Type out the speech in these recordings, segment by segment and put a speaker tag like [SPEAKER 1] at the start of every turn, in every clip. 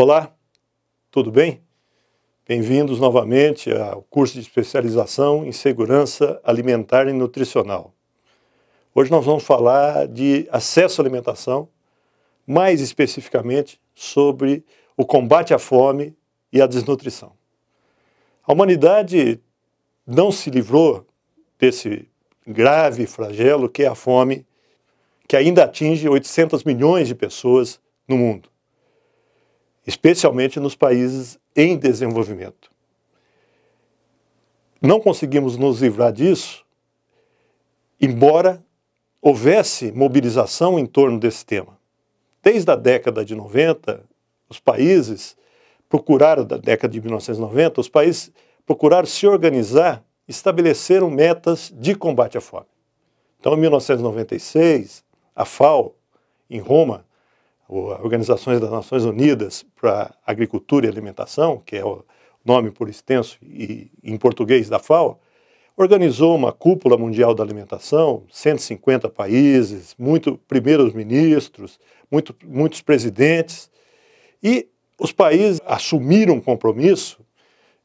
[SPEAKER 1] Olá, tudo bem? Bem-vindos novamente ao curso de especialização em segurança alimentar e nutricional. Hoje nós vamos falar de acesso à alimentação, mais especificamente sobre o combate à fome e à desnutrição. A humanidade não se livrou desse grave flagelo que é a fome, que ainda atinge 800 milhões de pessoas no mundo, especialmente nos países em desenvolvimento. Não conseguimos nos livrar disso, embora houvesse mobilização em torno desse tema. Desde a década de 90, os países procuraram, da década de 1990, os países procuraram se organizar, estabeleceram metas de combate à fome. Então, em 1996, a FAO, em Roma, a Organização das Nações Unidas para Agricultura e Alimentação, que é o nome por extenso e em português da FAO, organizou uma cúpula mundial da alimentação, 150 países, primeiros ministros, muitos presidentes, e os países assumiram um compromisso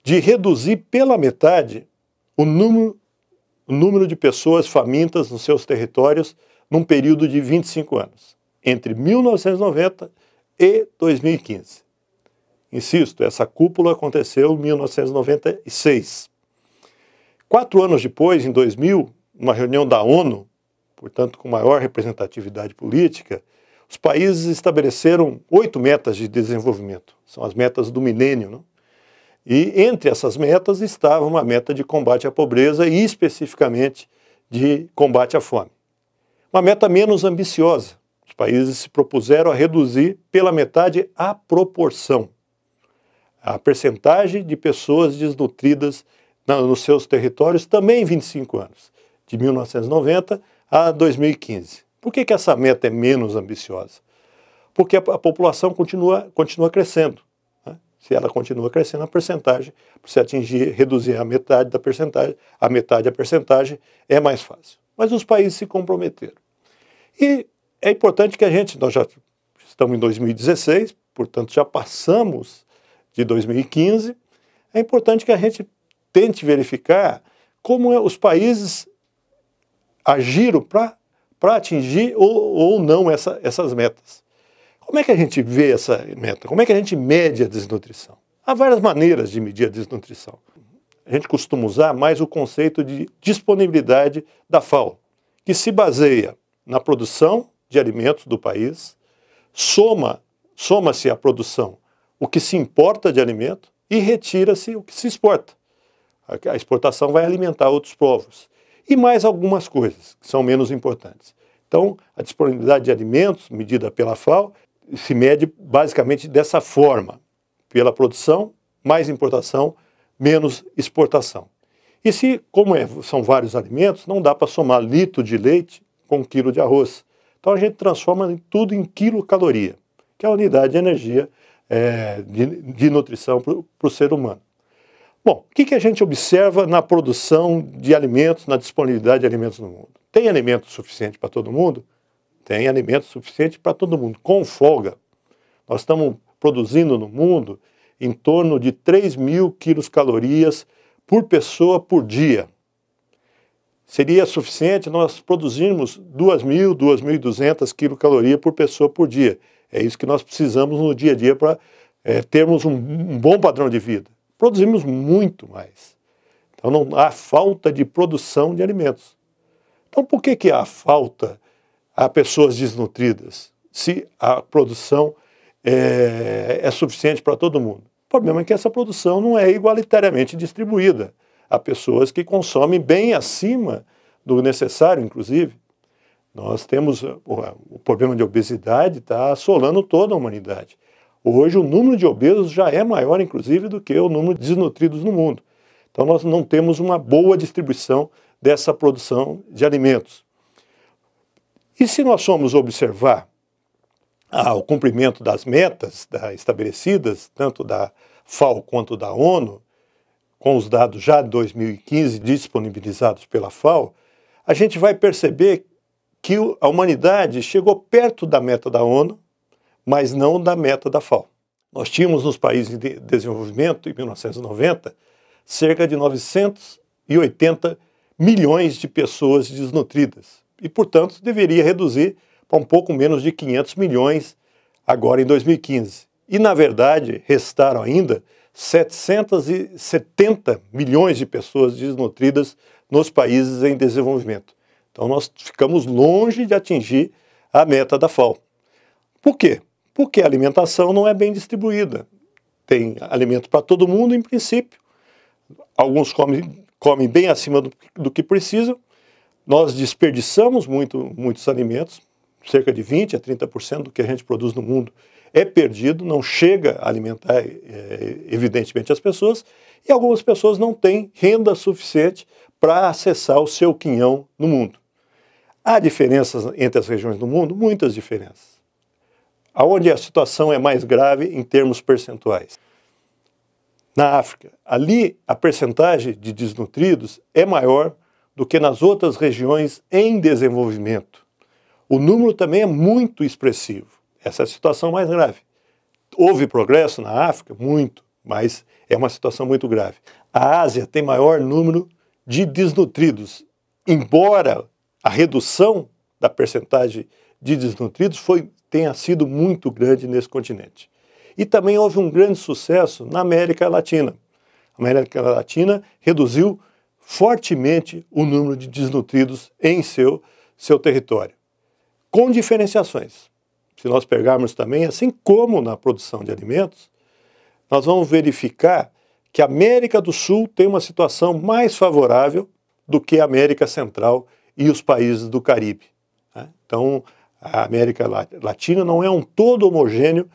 [SPEAKER 1] de reduzir pela metade o número de pessoas famintas nos seus territórios num período de 25 anos, entre 1990 e 2015. Insisto, essa cúpula aconteceu em 1996. 4 anos depois, em 2000, numa reunião da ONU, portanto com maior representatividade política, os países estabeleceram 8 metas de desenvolvimento. São as metas do milênio, não? E entre essas metas estava uma meta de combate à pobreza e especificamente de combate à fome. Uma meta menos ambiciosa. Os países se propuseram a reduzir pela metade a proporção, a percentagem de pessoas desnutridas nos seus territórios também em 25 anos, de 1990 a 2015. Por que essa meta é menos ambiciosa? Porque a população continua crescendo. Se ela continua crescendo, a percentagem, para se reduzir a metade da percentagem, a percentagem é mais fácil. Mas os países se comprometeram. E é importante que nós já estamos em 2016, portanto já passamos de 2015, é importante que a gente tente verificar como os países agiram para atingir ou não essas metas. Como é que a gente vê essa meta? Como é que a gente mede a desnutrição? Há várias maneiras de medir a desnutrição. A gente costuma usar mais o conceito de disponibilidade da FAO, que se baseia na produção de alimentos do país, soma-se à produção o que se importa de alimento e retira-se o que se exporta. A exportação vai alimentar outros povos. E mais algumas coisas que são menos importantes. Então, a disponibilidade de alimentos, medida pela FAO, se mede basicamente dessa forma, pela produção, mais importação, menos exportação. E são vários alimentos, não dá para somar litro de leite com 1 quilo de arroz. Então a gente transforma tudo em quilocaloria, que é a unidade de energia de nutrição para o ser humano. Bom, o que a gente observa na produção de alimentos, na disponibilidade de alimentos no mundo? Tem alimento suficiente para todo mundo? Tem alimento suficiente para todo mundo, com folga. Nós estamos produzindo no mundo em torno de 3.000 quilocalorias por pessoa por dia. Seria suficiente nós produzirmos 2.000, 2.200 quilocalorias por pessoa por dia. É isso que nós precisamos no dia a dia para termos um bom padrão de vida. Produzimos muito mais. Então não há falta de produção de alimentos. Então por que há falta a pessoas desnutridas, se a produção é suficiente para todo mundo? O problema é que essa produção não é igualitariamente distribuída. Há pessoas que consomem bem acima do necessário, inclusive. Nós temos o problema de obesidade, está assolando toda a humanidade. Hoje o número de obesos já é maior, inclusive, do que o número de desnutridos no mundo. Então nós não temos uma boa distribuição dessa produção de alimentos. E se nós formos observar o cumprimento das metas estabelecidas, tanto da FAO quanto da ONU, com os dados já de 2015 disponibilizados pela FAO, a gente vai perceber que a humanidade chegou perto da meta da ONU, mas não da meta da FAO. Nós tínhamos nos países de desenvolvimento, em 1990, cerca de 980 milhões de pessoas desnutridas. E, portanto, deveria reduzir para um pouco menos de 500 milhões agora em 2015. E, na verdade, restaram ainda 770 milhões de pessoas desnutridas nos países em desenvolvimento. Então, nós ficamos longe de atingir a meta da FAO. Por quê? Porque a alimentação não é bem distribuída. Tem alimento para todo mundo, em princípio. Alguns comem bem acima do que precisam. Nós desperdiçamos muitos alimentos, cerca de 20% a 30% do que a gente produz no mundo é perdido, não chega a alimentar, evidentemente, as pessoas, e algumas pessoas não têm renda suficiente para acessar o seu quinhão no mundo. Há diferenças entre as regiões do mundo? Muitas diferenças. Aonde a situação é mais grave em termos percentuais? Na África. Ali, a percentagem de desnutridos é maior do que nas outras regiões em desenvolvimento. O número também é muito expressivo. Essa é a situação mais grave. Houve progresso na África? Muito, mas é uma situação muito grave. A Ásia tem maior número de desnutridos, embora a redução da percentagem de desnutridos tenha sido muito grande nesse continente. E também houve um grande sucesso na América Latina. A América Latina reduziu fortemente o número de desnutridos em seu território, com diferenciações. Se nós pegarmos também, assim como na produção de alimentos, nós vamos verificar que a América do Sul tem uma situação mais favorável do que a América Central e os países do Caribe. Então, a América Latina não é um todo homogêneo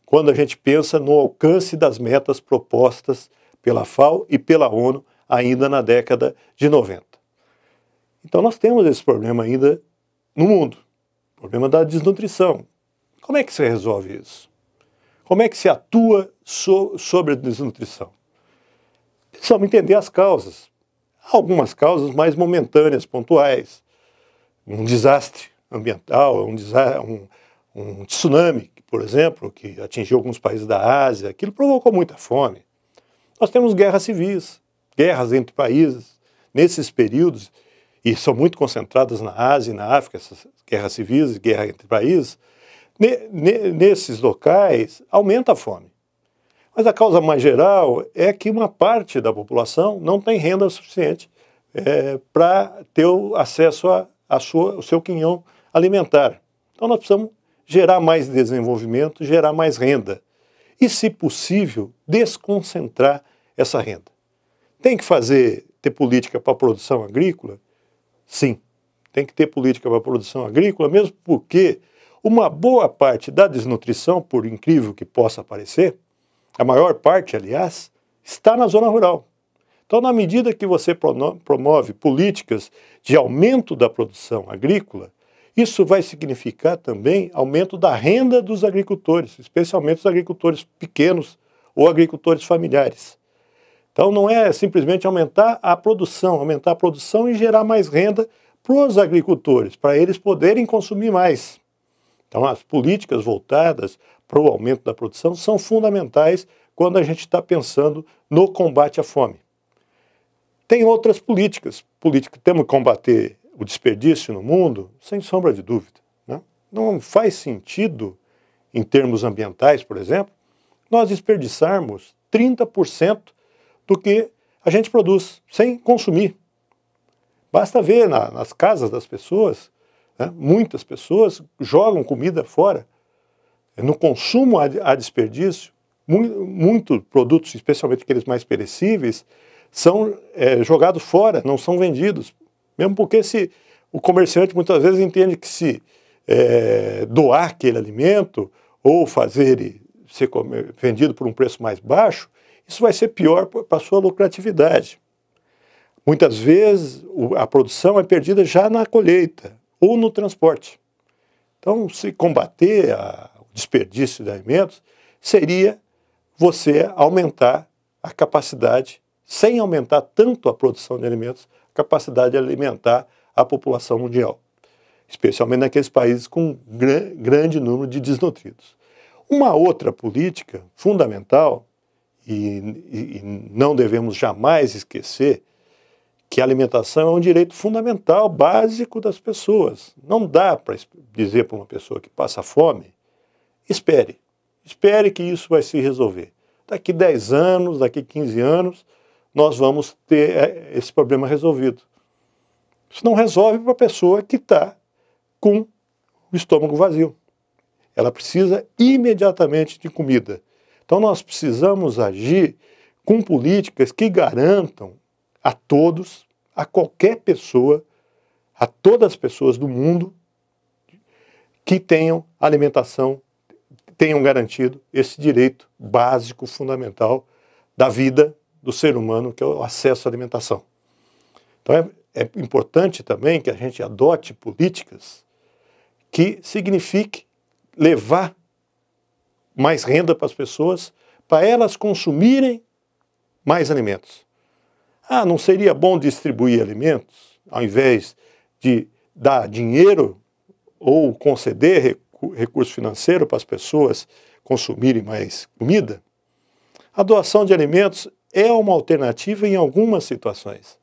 [SPEAKER 1] quando a gente pensa no alcance das metas propostas pela FAO e pela ONU ainda na década de 90. Então, nós temos esse problema ainda no mundo, o problema da desnutrição. Como é que se resolve isso? Como é que se atua sobre a desnutrição? Precisamos entender as causas. Há algumas causas mais momentâneas, pontuais. Um desastre ambiental, um tsunami, por exemplo, que atingiu alguns países da Ásia, aquilo provocou muita fome. Nós temos guerras civis, guerras entre países, nesses períodos, e são muito concentradas na Ásia e na África, essas guerras civis e guerra entre países. Nesses locais, aumenta a fome. Mas a causa mais geral é que uma parte da população não tem renda suficiente para ter o acesso ao seu quinhão alimentar. Então nós precisamos gerar mais desenvolvimento, gerar mais renda. E, se possível, desconcentrar essa renda. Tem que ter política para a produção agrícola? Sim, tem que ter política para a produção agrícola, mesmo porque uma boa parte da desnutrição, por incrível que possa parecer, a maior parte, aliás, está na zona rural. Então, na medida que você promove políticas de aumento da produção agrícola, isso vai significar também aumento da renda dos agricultores, especialmente os agricultores pequenos ou agricultores familiares. Então, não é simplesmente aumentar a produção e gerar mais renda para os agricultores, para eles poderem consumir mais. Então, as políticas voltadas para o aumento da produção são fundamentais quando a gente está pensando no combate à fome. Tem outras políticas. Temos que combater o desperdício no mundo, sem sombra de dúvida. Não faz sentido, em termos ambientais, por exemplo, nós desperdiçarmos 30% do que a gente produz, sem consumir. Basta ver nas casas das pessoas, muitas pessoas jogam comida fora. No consumo há desperdício, muitos produtos, especialmente aqueles mais perecíveis, são jogados fora, não são vendidos. Mesmo porque o comerciante muitas vezes entende que se doar aquele alimento ou fazer ele ser vendido por um preço mais baixo, isso vai ser pior para a sua lucratividade. Muitas vezes a produção é perdida já na colheita ou no transporte. Então, se combater o desperdício de alimentos, seria você aumentar a capacidade, sem aumentar tanto a produção de alimentos, a capacidade de alimentar a população mundial, especialmente naqueles países com grande número de desnutridos. Uma outra política fundamental, e não devemos jamais esquecer, que a alimentação é um direito fundamental, básico das pessoas. Não dá para dizer para uma pessoa que passa fome, espere que isso vai se resolver. Daqui 10 anos, daqui 15 anos, nós vamos ter esse problema resolvido. Isso não resolve para a pessoa que está com o estômago vazio. Ela precisa imediatamente de comida. Então nós precisamos agir com políticas que garantam a todos, a qualquer pessoa, a todas as pessoas do mundo que tenham alimentação, tenham garantido esse direito básico, fundamental da vida do ser humano, que é o acesso à alimentação. Então é importante também que a gente adote políticas que signifiquem levar mais renda para as pessoas, para elas consumirem mais alimentos. Ah, não seria bom distribuir alimentos, ao invés de dar dinheiro ou conceder recurso financeiro para as pessoas consumirem mais comida? A doação de alimentos é uma alternativa em algumas situações.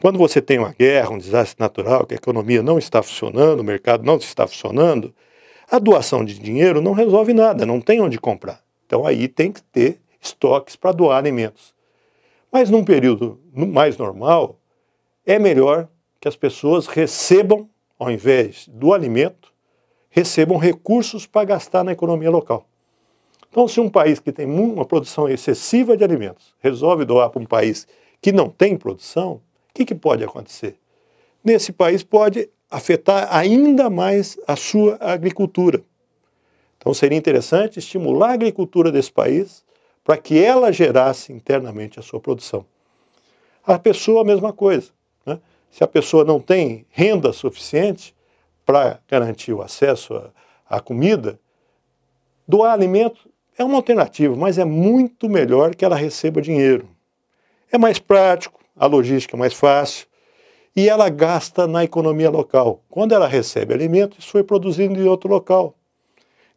[SPEAKER 1] Quando você tem uma guerra, um desastre natural, que a economia não está funcionando, o mercado não está funcionando, a doação de dinheiro não resolve nada, não tem onde comprar. Então aí tem que ter estoques para doar alimentos. Mas num período mais normal, é melhor que as pessoas recebam, ao invés do alimento, recebam recursos para gastar na economia local. Então, se um país que tem uma produção excessiva de alimentos resolve doar para um país que não tem produção, o que pode acontecer? Nesse país pode afetar ainda mais a sua agricultura. Então seria interessante estimular a agricultura desse país para que ela gerasse internamente a sua produção. A pessoa, a mesma coisa, né? Se a pessoa não tem renda suficiente para garantir o acesso à comida, doar alimento é uma alternativa, mas é muito melhor que ela receba dinheiro. É mais prático, a logística é mais fácil, e ela gasta na economia local. Quando ela recebe alimento, isso foi produzido em outro local.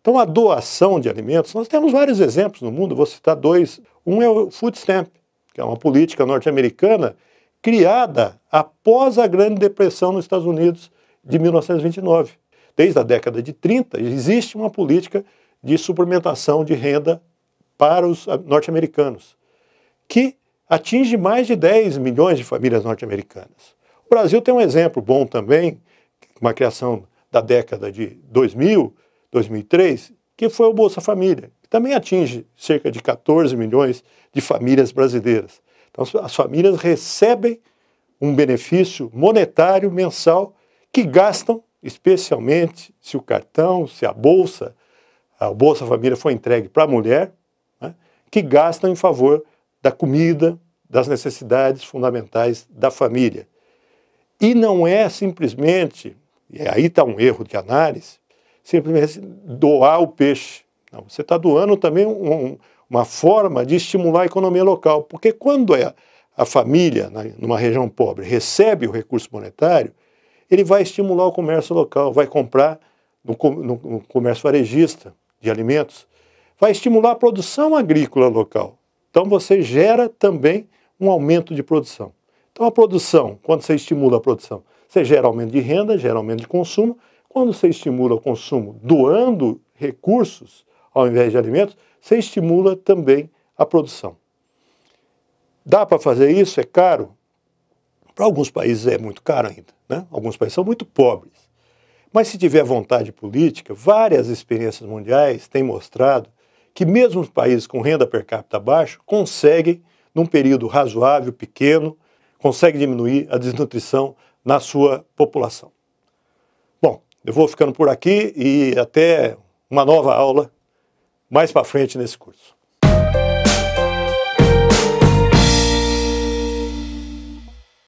[SPEAKER 1] Então, a doação de alimentos, nós temos vários exemplos no mundo, vou citar dois. Um é o Food Stamp, que é uma política norte-americana criada após a Grande Depressão nos Estados Unidos de 1929. Desde a década de 30, existe uma política de suplementação de renda para os norte-americanos, que atinge mais de 10 milhões de famílias norte-americanas. O Brasil tem um exemplo bom também, uma criação da década de 2000, 2003, que foi o Bolsa Família, que também atinge cerca de 14 milhões de famílias brasileiras. Então, as famílias recebem um benefício monetário mensal que gastam, especialmente se o cartão, se a Bolsa Família foi entregue para a mulher, né, que gastam em favor da comida, das necessidades fundamentais da família. E não é simplesmente, e aí está um erro de análise, simplesmente doar o peixe. Não, você está doando também uma forma de estimular a economia local, porque quando a família, numa região pobre, recebe o recurso monetário, ele vai estimular o comércio local, vai comprar no comércio varejista de alimentos, vai estimular a produção agrícola local. Então você gera também um aumento de produção. Então a produção, quando você estimula a produção, você gera aumento de renda, gera aumento de consumo. Quando você estimula o consumo doando recursos ao invés de alimentos, você estimula também a produção. Dá para fazer isso? É caro? Para alguns países é muito caro ainda, né? Alguns países são muito pobres. Mas se tiver vontade política, várias experiências mundiais têm mostrado que mesmo os países com renda per capita baixa conseguem, num período razoável, pequeno, conseguem diminuir a desnutrição na sua população. Bom, eu vou ficando por aqui e até uma nova aula mais para frente nesse curso.